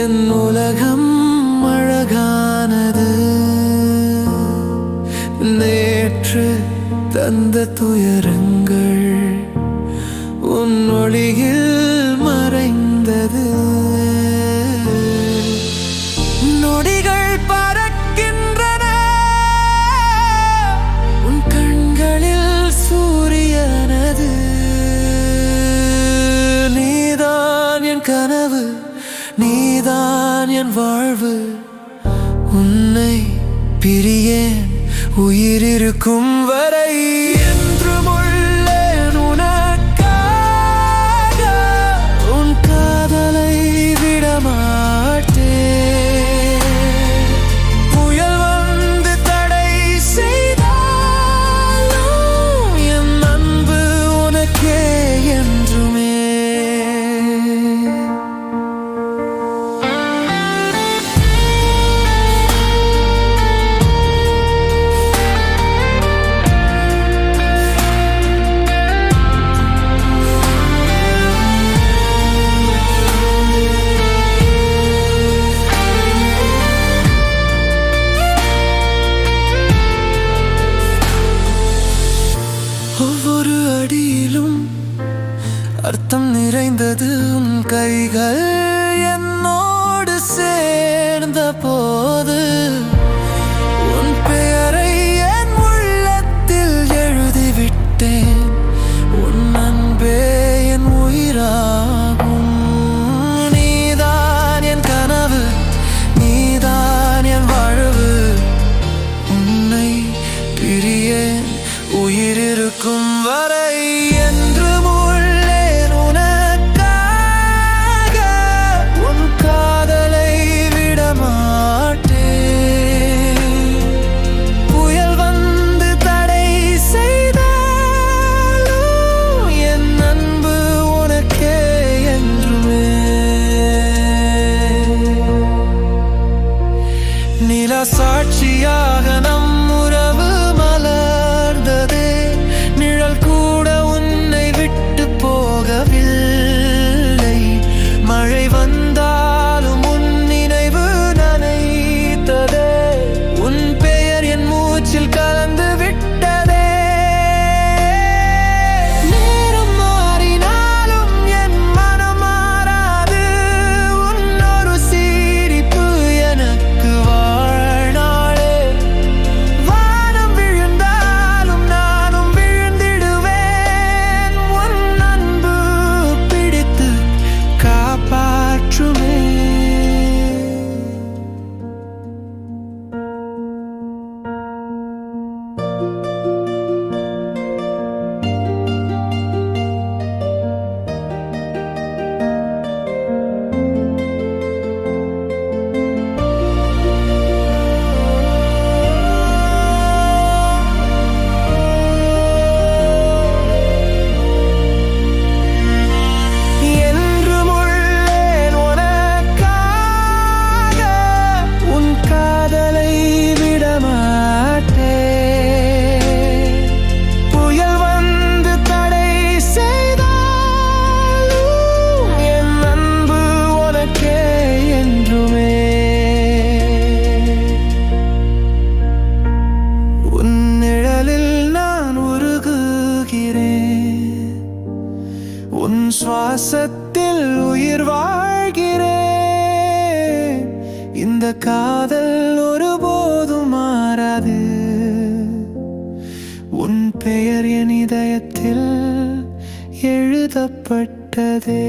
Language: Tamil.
என் உலகம் அழகானது. நேற்று தந்த துயரங்கள் உன் ஒளியில் மறைந்தது. நொடிகள் பறக்கின்றன உன் கண்களில் சூரியனது. நீதான் என் கனவு, நீதான் என் வாழ்வு. உன்னை பிரியேன் உயிரிருக்கும் வரை. என்றும் உள்ளேன் உனக்காக, உன் காதலை விடமாட்டேன். புயல் வந்து தடை செய்தாலும் என் அன்பு உனக்கே என்றுமே. ஒவ்வொரு அடியிலும் அர்த்தம் நிறைந்தது. உன் கைகள் என்னோடு சேர்ந்த போது உன் பெயரை என் உள்ளத்தில் எழுதிவிட்டேன். உன் அன்பே என் உயிராகும். நீதான் என் கனவு, நீதான் என் வாழ்வு. உன்னை பிரியேன் உயிரிருக்கும் வரை. என்றும் உள்ளேன் உனக்காக, உன் காதலை விடமாட்டேன். புயல் வந்து தடை செய்தாலும் என் அன்பு உனக்கே என்றுமே. நிலா சாட்சியாக நம் உறவு மலர்ந்ததே. நிழல் கூட உன்னை விட்டு போகவில்லை. மழை வந்தாலும் உன் நினைவு நனைத்ததே. உன் பெயர் என் மூச்சில் கலந்து விட்டதே. நேரம் மாறினாலும் என் மனம் மாறாது. உன் ஒரு சிரிப்பு எனக்கு வாழ்நாளே. வானம் விழுந்தாலும் நானும் விழுந்திடுவேன். உன் அன்பு பிடித்து காப்பாற்றுமே. என்றும் உள்ளேன் உனக்காக, உன் காதலை விடமாட்டேன். புயல் வந்து தடை செய்தாலும் என் அன்பு உனக்கே என்றுமே. உன் நிழலில் நான் உருகுகிறேன். உன் சுவாசத்தில் உயிர் வாழ்கிறேன். இந்த காதல் ஒருபோதும் மாறாது. உன் பெயர் என் இதயத்தில் எழுதப்பட்டதே.